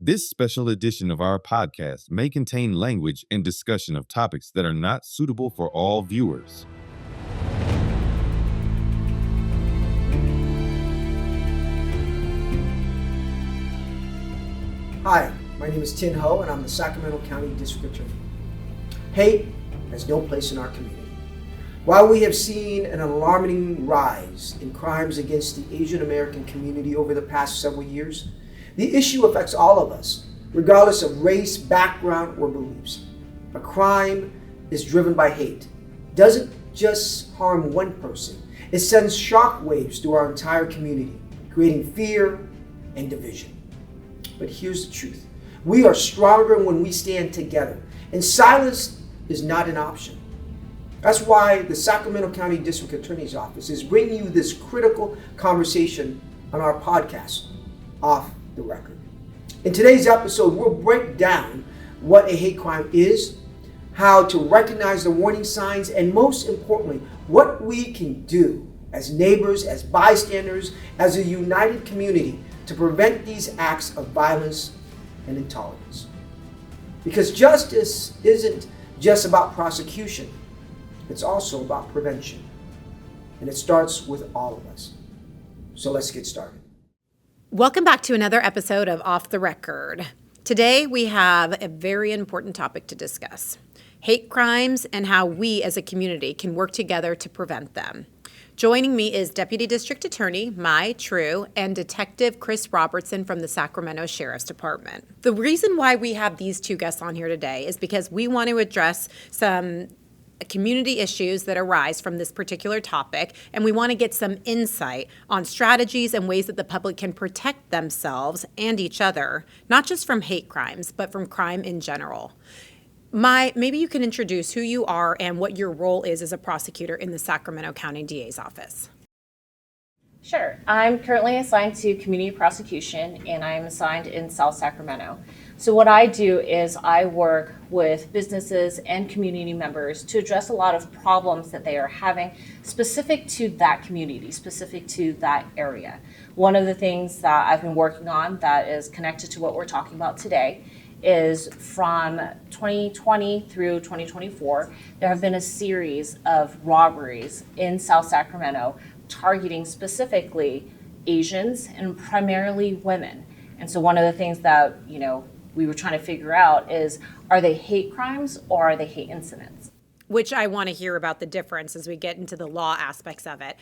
This special edition of our podcast may contain language and discussion of topics that are not suitable for all viewers. Hi, my name is Tin Ho, and I'm the Sacramento County District Attorney. Hate has no place in our community. While we have seen an alarming rise in crimes against the Asian American community over the past several years, the issue affects all of us, regardless of race, background, or beliefs. A crime is driven by hate. It doesn't just harm one person. It sends shockwaves through our entire community, creating fear and division. But here's the truth. We are stronger when we stand together, and silence is not an option. That's why the Sacramento County District Attorney's Office is bringing you this critical conversation on our podcast, Off the Record. In today's episode, we'll break down what a hate crime is, how to recognize the warning signs, and most importantly, what we can do as neighbors, as bystanders, as a united community to prevent these acts of violence and intolerance. Because justice isn't just about prosecution, it's also about prevention. And it starts with all of us. So let's get started. Welcome back to another episode of Off the Record. Today we have a very important topic to discuss: hate crimes and how we as a community can work together to prevent them. Joining me is Deputy District Attorney Mai True and Detective Chris Robertson from the Sacramento Sheriff's Department. The reason why we have these two guests on here today is because we want to address some community issues that arise from this particular topic, and we want to get some insight on strategies and ways that the public can protect themselves and each other, not just from hate crimes, but from crime in general. Mai, maybe you can introduce who you are and what your role is as a prosecutor in the Sacramento County DA's office. Sure. I'm currently assigned to community prosecution, and I'm assigned in South Sacramento. So what I do is I work with businesses and community members to address a lot of problems that they are having specific to that community, specific to that area. One of the things that I've been working on that is connected to what we're talking about today is from 2020 through 2024, there have been a series of robberies in South Sacramento targeting specifically Asians and primarily women. And so one of the things that, we were trying to figure out is, are they hate crimes or are they hate incidents? Which I want to hear about the difference as we get into the law aspects of it.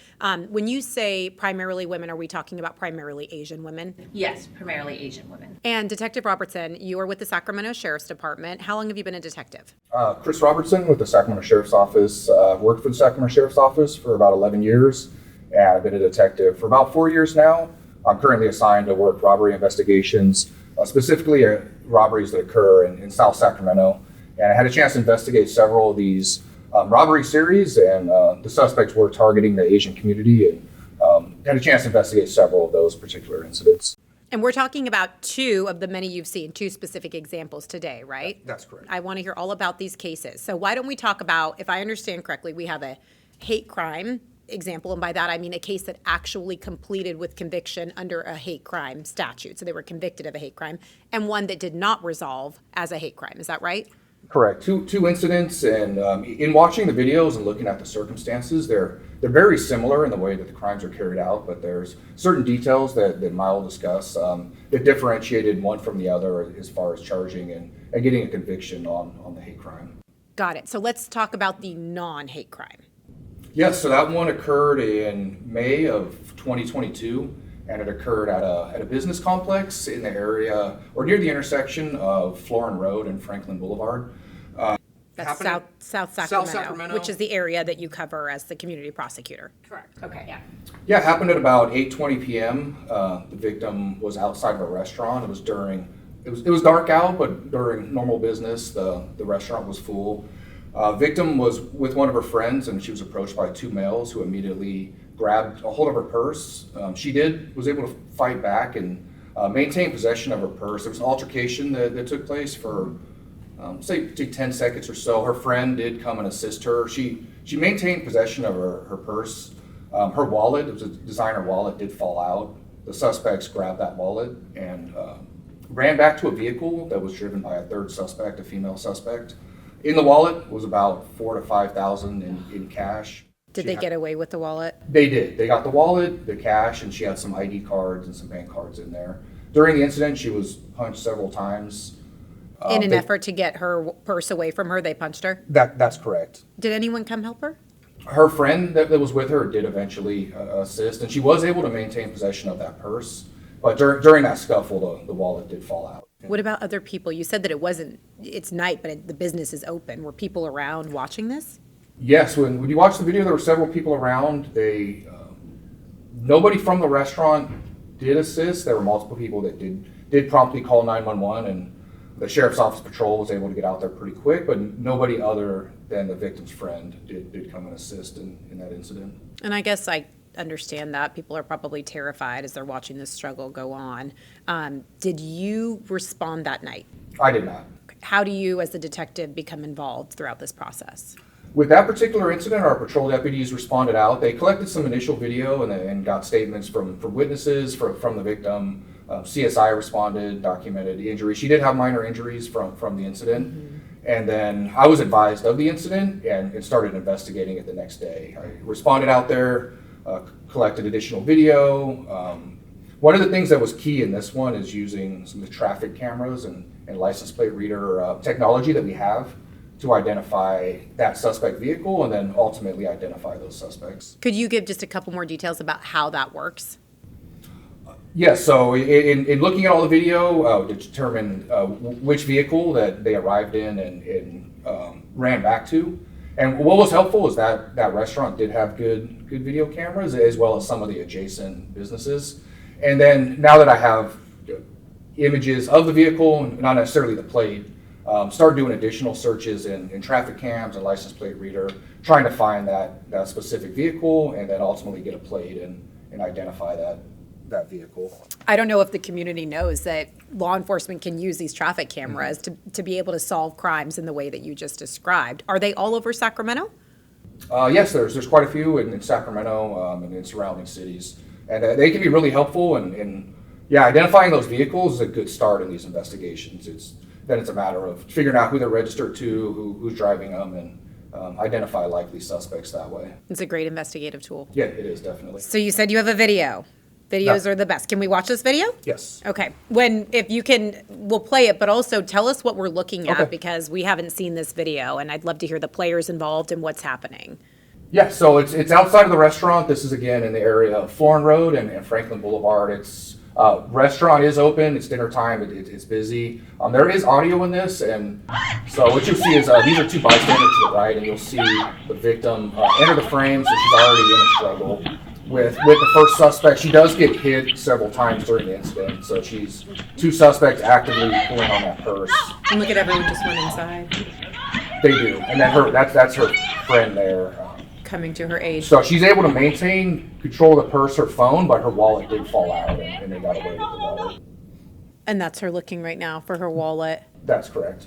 When you say primarily women, are we talking about primarily Asian women? Yes, primarily Asian women. And Detective Robertson, you are with the Sacramento Sheriff's Department. How long have you been a detective? Chris Robertson with the Sacramento Sheriff's Office. Worked for the Sacramento Sheriff's Office for about 11 years, and I've been a detective for about 4 years now. I'm currently assigned to work robbery investigations, specifically robberies that occur in South Sacramento. And I had a chance to investigate several of these robbery series, and the suspects were targeting the Asian community, and had a chance to investigate several of those particular incidents. And we're talking about two of the many you've seen, two specific examples today, right? That's correct. I want to hear all about these cases. So why don't we talk about, if I understand correctly, we have a hate crime example, and by that I mean a case that actually completed with conviction under a hate crime statute. So they were convicted of a hate crime, and one that did not resolve as a hate crime. Is that right? Correct. Two incidents, and in watching the videos and looking at the circumstances, they're very similar in the way that the crimes are carried out, but there's certain details that Mai will discuss that differentiated one from the other as far as charging and getting a conviction on the hate crime. Got it. So let's talk about the non-hate crime. Yes, so that one occurred in May of 2022, and it occurred at a business complex in the area, or near the intersection of Florin Road and Franklin Boulevard. That's South Sacramento, which is the area that you cover as the community prosecutor. Correct. Okay. Yeah. Yeah, it happened at about 8:20 p.m. The victim was outside of a restaurant. It was dark out, but during normal business, the restaurant was full. Victim was with one of her friends, and she was approached by two males who immediately grabbed a hold of her purse. She was able to fight back and maintain possession of her purse. There was an altercation that took place for say 10 seconds or so. Her friend did come and assist her. She maintained possession of her purse. Her wallet, it was a designer wallet, did fall out. The suspects grabbed that wallet and ran back to a vehicle that was driven by a third suspect, a female suspect. In the wallet was about $4,000 to $5,000 in cash. Did they get away with the wallet? They did. They got the wallet, the cash, and she had some ID cards and some bank cards in there. During the incident, she was punched several times. In an effort to get her purse away from her, they punched her? That's correct. Did anyone come help her? Her friend that was with her did eventually assist, and she was able to maintain possession of that purse. But during that scuffle, the wallet did fall out. What about other people? You said that it's night, but the business is open. Were people around watching this? Yes, when you watch the video, there were several people around. Nobody from the restaurant did assist. There were multiple people that did promptly call 911, and the sheriff's office patrol was able to get out there pretty quick, but nobody other than the victim's friend did come and assist in that incident. And I guess I understand that. People are probably terrified as they're watching this struggle go on. Did you respond that night? I did not. How do you, as a detective, become involved throughout this process? With that particular incident, our patrol deputies responded out. They collected some initial video and got statements from witnesses, from the victim. CSI responded, documented the injury. She did have minor injuries from the incident. Mm-hmm. And then I was advised of the incident and started investigating it the next day. I responded out there, collected additional video. One of the things that was key in this one is using some of the traffic cameras and license plate reader technology that we have to identify that suspect vehicle and then ultimately identify those suspects. Could you give just a couple more details about how that works? Yes, so in looking at all the video to determine which vehicle that they arrived in and ran back to. And what was helpful is that restaurant did have good video cameras as well as some of the adjacent businesses. And then now that I have images of the vehicle, not necessarily the plate, start doing additional searches in traffic cams and license plate reader, trying to find that specific vehicle and then ultimately get a plate and identify that vehicle. I don't know if the community knows that law enforcement can use these traffic cameras to be able to solve crimes in the way that you just described. Are they all over Sacramento? Yes, there's quite a few in Sacramento and in surrounding cities. And they can be really helpful and identifying those vehicles is a good start in these investigations. Then it's a matter of figuring out who they're registered to, who's driving them, and identify likely suspects that way. It's a great investigative tool. Yeah, it is definitely. So you said you have a video. Videos are the best. Can we watch this video? Yes. Okay. If you can, we'll play it, but also tell us what we're looking at because we haven't seen this video, and I'd love to hear the players involved and what's happening. Yeah, so it's outside of the restaurant. This is again in the area of Florin Road and Franklin Boulevard. It's restaurant is open. It's dinner time. It's busy. There is audio in this, and so what you'll see is these are two bystanders to the right, and you'll see the victim enter the frame, so she's already in a struggle with the first suspect. She does get hit several times during the incident, so she's two suspects actively pulling on that purse. And look at everyone just went inside. They do, and then that's her friend there. Coming to her aid. So she's able to maintain control of the purse, her phone, but her wallet did fall out and they got away with the wallet. And that's her looking right now for her wallet. That's correct.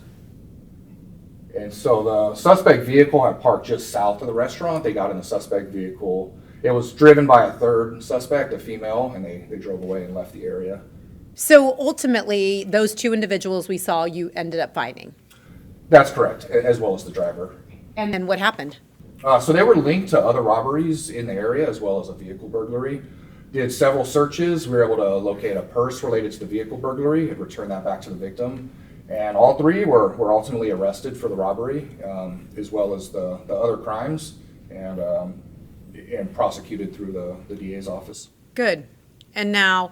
And so the suspect vehicle had parked just south of the restaurant. They got in the suspect vehicle. It was driven by a third suspect, a female, and they drove away and left the area. So ultimately, those two individuals we saw, you ended up finding? That's correct, as well as the driver. And then what happened? So they were linked to other robberies in the area as well as a vehicle burglary. Did several searches. We were able to locate a purse related to the vehicle burglary and return that back to the victim. And all three were ultimately arrested for the robbery as well as the other crimes and prosecuted through the DA's office. Good. And now,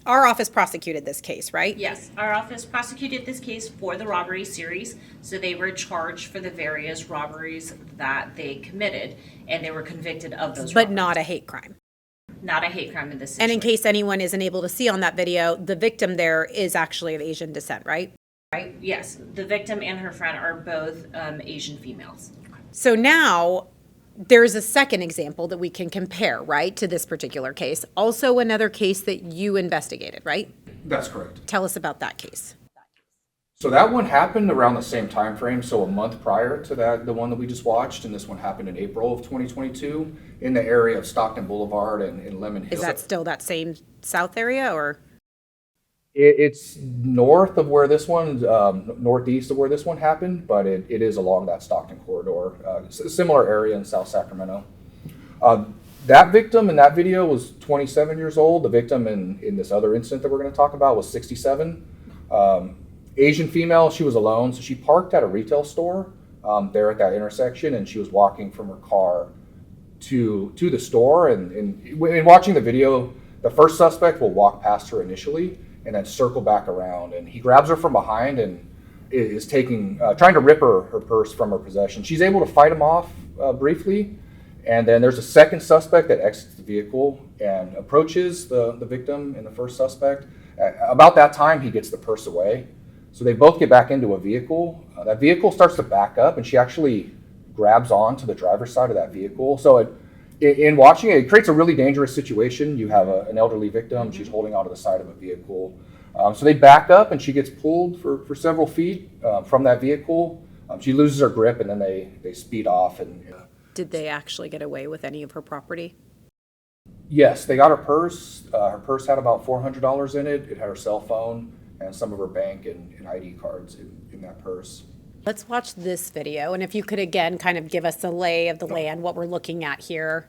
our office prosecuted this case, right? Yes, our office prosecuted this case for the robbery series. So they were charged for the various robberies that they committed, and they were convicted of those But robberies. not a hate crime. Not a hate crime in this And situation. in case anyone isn't able to see on that video, the victim there is actually of Asian descent, right? Right? Yes, the victim and her friend are both Asian females. So now there's a second example that we can compare, right, to this particular case. Also another case that you investigated, right? That's correct. Tell us about that case. So that one happened around the same time frame, so a month prior to the one that we just watched, and this one happened in April of 2022 in the area of Stockton Boulevard and Lemon Hill. Is that still that same south area or? It's north of where this one, northeast of where this one happened, but it is along that Stockton corridor, similar area in South Sacramento. That victim in that video was 27 years old. The victim in this other incident that we're going to talk about was 67. Asian female, she was alone, so she parked at a retail store there at that intersection, and she was walking from her car to the store. And in watching the video, the first suspect will walk past her initially and then circle back around, and he grabs her from behind and is trying to rip her purse from her possession. She's able to fight him off briefly, and then there's a second suspect that exits the vehicle and approaches the victim and the first suspect. About that time, he gets the purse away. So they both get back into a vehicle. That vehicle starts to back up, and she actually grabs on to the driver's side of that vehicle. So in watching it, it creates a really dangerous situation. You have an elderly victim. She's holding onto the side of a vehicle. So they back up, and she gets pulled for several feet from that vehicle. She loses her grip, and then they speed off. And Did they actually get away with any of her property? yes, they got her purse. Her purse had about $400 in it. It had her cell phone and some of her bank and ID cards in that purse. Let's watch this video, and if you could again kind of give us the lay of the land, what we're looking at here.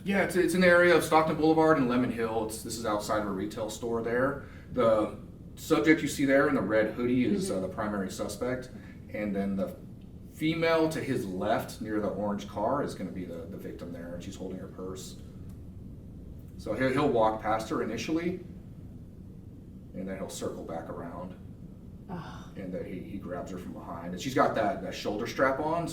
Yeah, it's in the area of Stockton Boulevard and Lemon Hill. This is outside of a retail store there. The subject you see there in the red hoodie is the primary suspect, and then the female to his left near the orange car is going to be the victim there, and she's holding her purse. So he'll walk past her initially, and then he'll circle back around. And then he grabs her from behind, and she's got that shoulder strap on,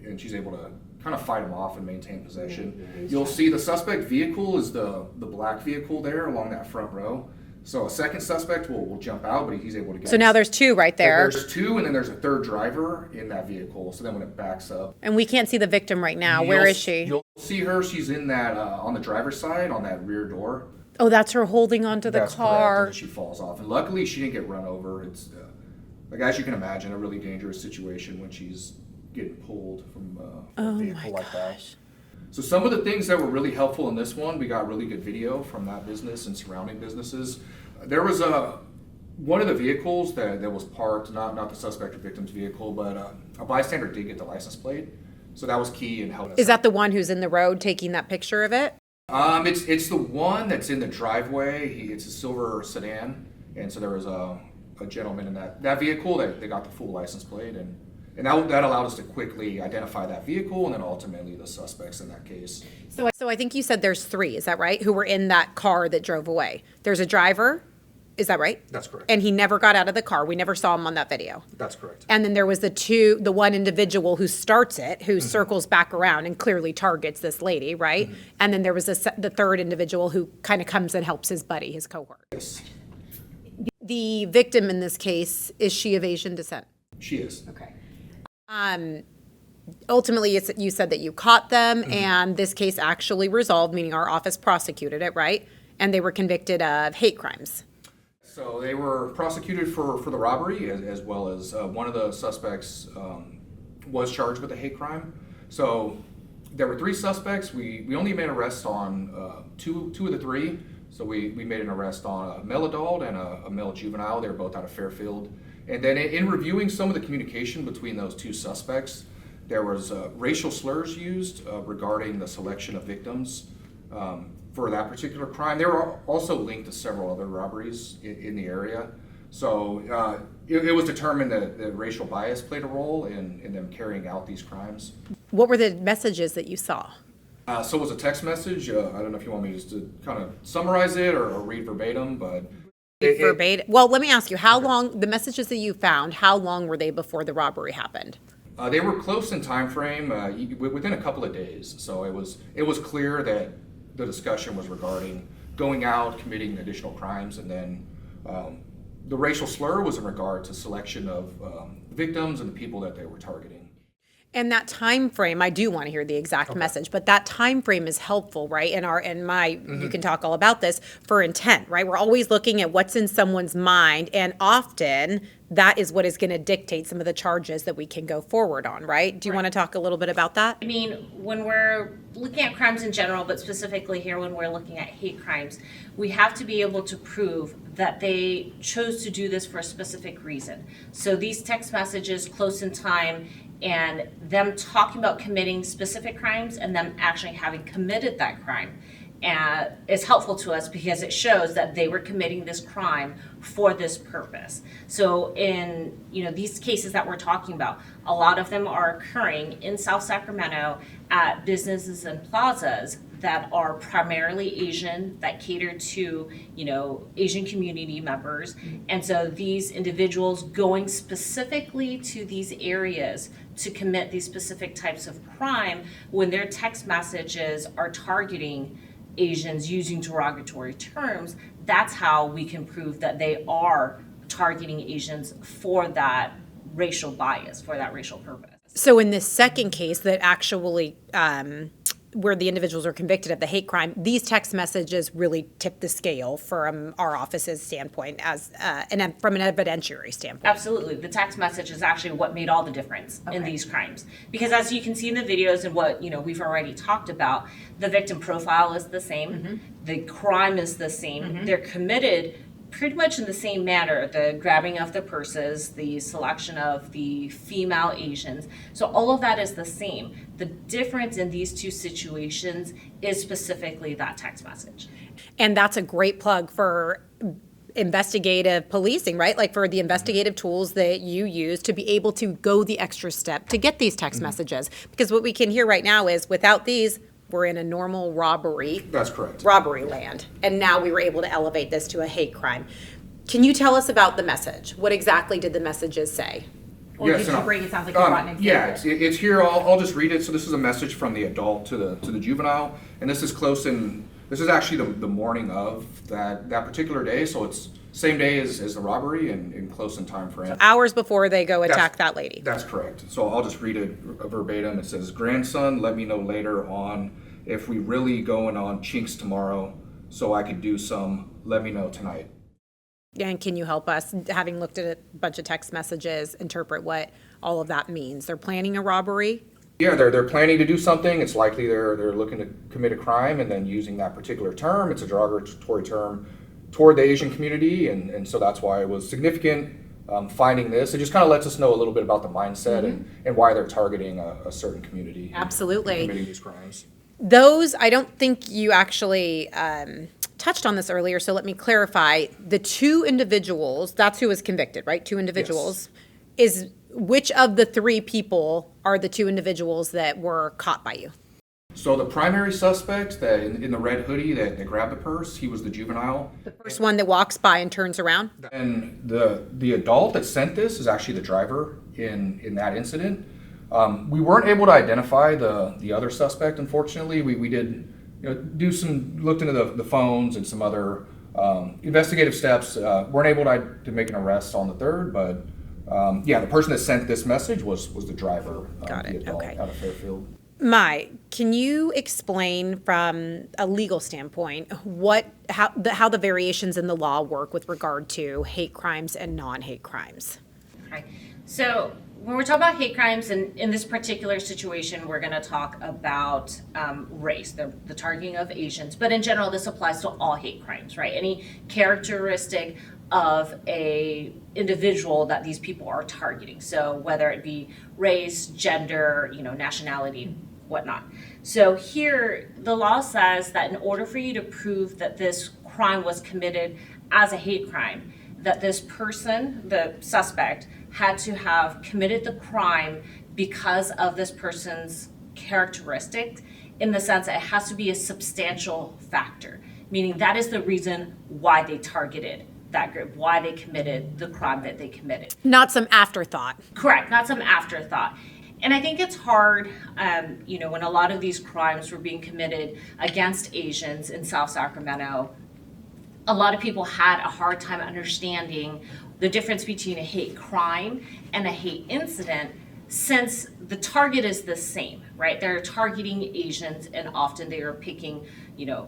and she's able to kind of fight him off and maintain possession. You'll see the suspect vehicle is the black vehicle there along that front row. So a second suspect will jump out, but he's able to get. So now there's two right there. There's two, and then there's a third driver in that vehicle. So then when it backs up, And we can't see the victim right now. Where is she? You'll see her. She's in that on the driver's side on that rear door. Oh, that's her holding onto the That's car. correct, and she falls off. And luckily, she didn't get run over. It's like, as you can imagine, a really dangerous situation when she's getting pulled from a vehicle like that. So some of the things that were really helpful in this one, we got really good video from that business and surrounding businesses. There was one of the vehicles that was parked, not the suspect or victim's vehicle, but a bystander did get the license plate. So that was key in helping us. Is that the one who's in the road taking that picture of it? It's the one that's in the driveway. It's a silver sedan, and so there was a gentleman in that vehicle that they got the full license plate, and that allowed us to quickly identify that vehicle and then ultimately the suspects in that case. So I think you said there's three, is that right? Who were in that car that drove away. There's a driver, is that right? That's correct. And he never got out of the car. We never saw him on that video. That's correct. And then there was the one individual who starts it, who circles back around and clearly targets this lady, right? And then there was the third individual who kind of comes and helps his buddy, his cohort. Yes, The victim in this case, is she of Asian descent? she is. Okay. Ultimately, you said that you caught them, and this case actually resolved, meaning our office prosecuted it, right? And they were convicted of hate crimes. So they were prosecuted for the robbery as well as one of the suspects was charged with a hate crime. So there were three suspects. We only made arrests on two of the three. So we made an arrest on a male adult and a male juvenile. They were both out of Fairfield. And then in reviewing some of the communication between those two suspects, there was racial slurs used regarding the selection of victims for that particular crime. They were also linked to several other robberies in the area. So it was determined that racial bias played a role in them carrying out these crimes. What were the messages that you saw? So it was a text message. I don't know if you want me just to kind of summarize it or read verbatim, but Verbatim. Well, let me ask you, how long, the messages that you found, how long were they before the robbery happened? they were close in time frame, within a couple of days. So it was clear that the discussion was regarding going out, committing additional crimes, and then the racial slur was in regard to selection of victims and the people that they were targeting. And that time frame, I do want to hear the exact message, but that time frame is helpful, right? You can talk all about this for intent, right? We're always looking at what's in someone's mind, and often that is what is going to dictate some of the charges that we can go forward on, right? Do you want to talk a little bit about that? I mean, when we're looking at crimes in general, but specifically here when we're looking at hate crimes, we have to be able to prove that they chose to do this for a specific reason. So these text messages close in time and them talking about committing specific crimes and them actually having committed that crime is helpful to us because it shows that they were committing this crime for this purpose. So in these cases that we're talking about, a lot of them are occurring in South Sacramento at businesses and plazas that are primarily Asian, that cater to Asian community members. And so these individuals going specifically to these areas to commit these specific types of crime, when their text messages are targeting Asians using derogatory terms, that's how we can prove that they are targeting Asians for that racial bias, for that racial purpose. So in this second case that actually where the individuals are convicted of the hate crime, these text messages really tip the scale from our office's standpoint from an evidentiary standpoint. Absolutely. The text message is actually what made all the difference in these crimes. Because as you can see in the videos and what we've already talked about, the victim profile is the same, the crime is the same, they're committed pretty much in the same manner, the grabbing of the purses, the selection of the female Asians. So all of that is the same. The difference in these two situations is specifically that text message. And that's a great plug for investigative policing, right? Like for the investigative tools that you use to be able to go the extra step to get these text messages. Because what we can hear right now is without these, we're in a normal robbery. That's correct. Robbery land. And now we were able to elevate this to a hate crime. Can you tell us about the message? What exactly did the messages say? Or did you bring it? Sounds like you brought an example. Yeah, it's here. I'll just read it. So this is a message from the adult to the juvenile, and this is close in. This is actually the morning of that particular day. So it's same day as the robbery and close in time frame. Hours before they go attack that lady. That's correct. So I'll just read it verbatim. It says, "Grandson, let me know later on if we really going on chinks tomorrow, so I could do some. Let me know tonight." And can you help us, having looked at a bunch of text messages, interpret what all of that means? They're planning a robbery? Yeah, they're planning to do something. It's likely they're looking to commit a crime and then using that particular term. It's a derogatory term toward the Asian community, and so that's why it was significant finding this. It just kind of lets us know a little bit about the mindset and why they're targeting a certain community. Absolutely. And committing these crimes. Those, I don't think you actually touched on this earlier, so let me clarify. The two individuals, that's who was convicted, right? Two individuals. Yes. Which of the three people are the two individuals that were caught by you? So the primary suspect that in the red hoodie that grabbed the purse, he was the juvenile. The first one that walks by and turns around? And the adult that sent this is actually the driver in that incident. We weren't able to identify the other suspect, unfortunately. We did looked into the phones and some other investigative steps. Weren't able to make an arrest on the third, but the person that sent this message was the driver. Got it. The adult Okay. out of Fairfield. Mai, can you explain from a legal standpoint how the variations in the law work with regard to hate crimes and non-hate crimes? Okay. So when we're talking about hate crimes, and in this particular situation, we're going to talk about race, the targeting of Asians. But in general, this applies to all hate crimes, right? Any characteristic of a individual that these people are targeting. So whether it be race, gender, nationality, whatnot. So here, the law says that in order for you to prove that this crime was committed as a hate crime, that this person, the suspect, had to have committed the crime because of this person's characteristics, in the sense that it has to be a substantial factor, meaning that is the reason why they targeted that group, why they committed the crime that they committed. Not some afterthought. Correct, not some afterthought. And I think it's hard, when a lot of these crimes were being committed against Asians in South Sacramento, a lot of people had a hard time understanding the difference between a hate crime and a hate incident, since the target is the same, right? They're targeting Asians, and often they are picking,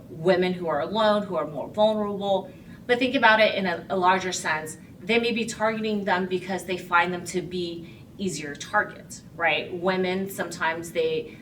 women who are alone, who are more vulnerable. But think about it in a larger sense. They may be targeting them because they find them to be easier targets, right? Women, sometimes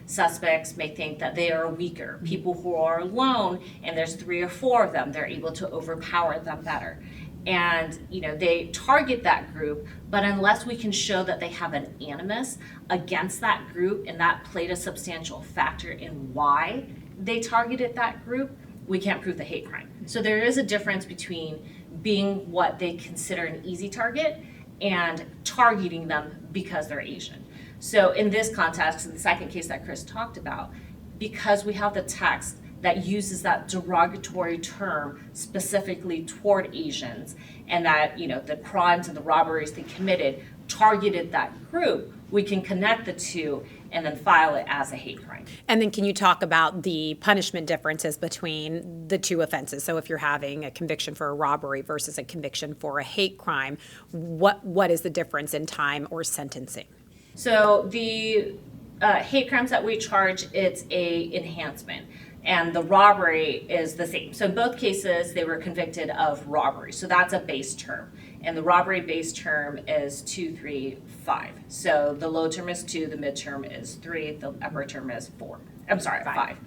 suspects may think that they are weaker. People who are alone, and there's 3 or 4 of them, they're able to overpower them better. And they target that group, but unless we can show that they have an animus against that group, and that played a substantial factor in why they targeted that group, we can't prove the hate crime. So there is a difference between being what they consider an easy target and targeting them because they're Asian. So in this context, in the second case that Chris talked about, because we have the text that uses that derogatory term specifically toward Asians, and that the crimes and the robberies they committed targeted that group, we can connect the two and then file it as a hate crime. And then can you talk about the punishment differences between the 2 offenses? So if you're having a conviction for a robbery versus a conviction for a hate crime, what is the difference in time or sentencing? So the hate crimes that we charge, it's a enhancement. And the robbery is the same. So in both cases, they were convicted of robbery. So that's a base term. And the robbery base term is 2, 3, 5. So the low term is 2, the mid term is 3, the upper term is 5.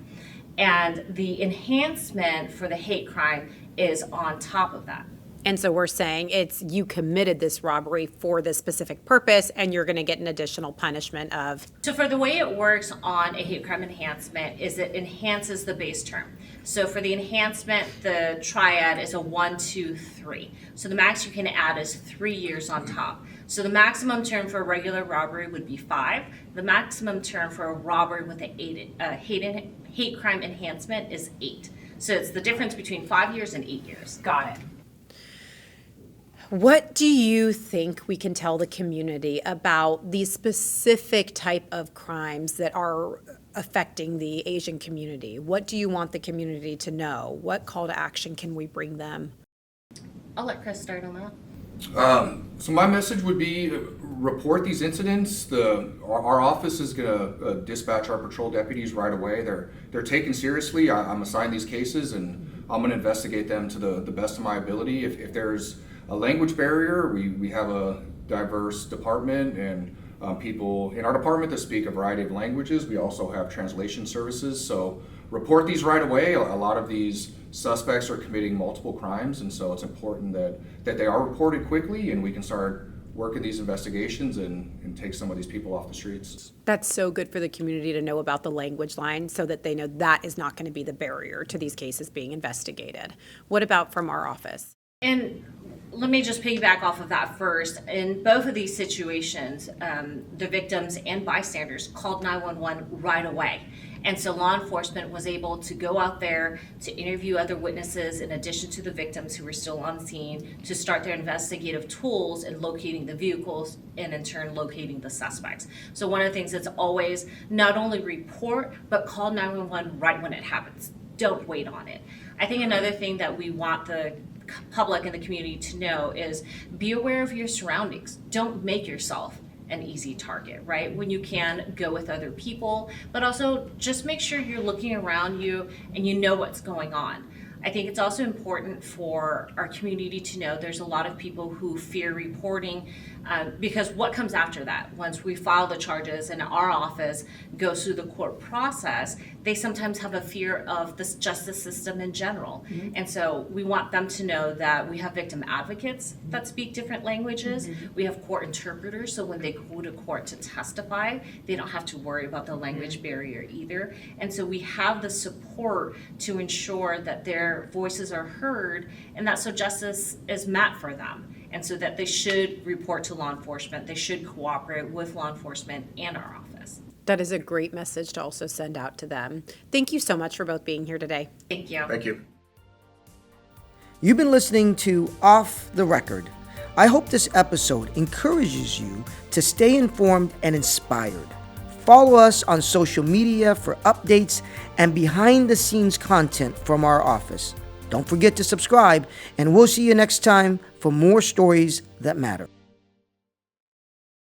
And the enhancement for the hate crime is on top of that. And so we're saying you committed this robbery for this specific purpose, and you're going to get an additional punishment of. So for the way it works on a hate crime enhancement is it enhances the base term. So for the enhancement, the triad is a 1, 2, 3. So the max you can add is 3 years on top. So the maximum term for a regular robbery would be 5. The maximum term for a robbery with a hate crime enhancement is 8. So it's the difference between 5 years and 8 years. Got it. What do you think we can tell the community about these specific type of crimes that are affecting the Asian community? What do you want the community to know? What call to action can we bring them? I'll let Chris start on that. So my message would be report these incidents. Our office is going to dispatch our patrol deputies right away. They're taken seriously. I'm assigned these cases, and I'm going to investigate them to the best of my ability. If there's a language barrier, we have a diverse department and people in our department that speak a variety of languages. We also have translation services. So report these right away. A lot of these suspects are committing multiple crimes, and so it's important that they are reported quickly, and we can start working these investigations and take some of these people off the streets. That's so good for the community to know about the language line, so that they know that is not going to be the barrier to these cases being investigated. What about from our office? And let me just piggyback off of that first. In both of these situations, the victims and bystanders called 911 right away. And so law enforcement was able to go out there to interview other witnesses in addition to the victims who were still on scene, to start their investigative tools in locating the vehicles and in turn locating the suspects. So one of the things that's always not only report, but call 911 right when it happens. Don't wait on it. I think another thing that we want the public and the community to know is be aware of your surroundings. Don't make yourself an easy target, right? When you can, go with other people, but also just make sure you're looking around you and you know what's going on. I think it's also important for our community to know there's a lot of people who fear reporting because what comes after that? Once we file the charges and our office goes through the court process, they sometimes have a fear of the justice system in general. Mm-hmm. And so we want them to know that we have victim advocates that speak different languages. Mm-hmm. We have court interpreters, so when they go to court to testify, they don't have to worry about the language barrier either. And so we have the support to ensure that their voices are heard and that so justice is met for them. And so that they should report to law enforcement, they should cooperate with law enforcement and our office. That is a great message to also send out to them. Thank you so much for both being here today. Thank you. Thank you. You've been listening to Off the Record. I hope this episode encourages you to stay informed and inspired. Follow us on social media for updates and behind-the-scenes content from our office. Don't forget to subscribe, and we'll see you next time for more stories that matter.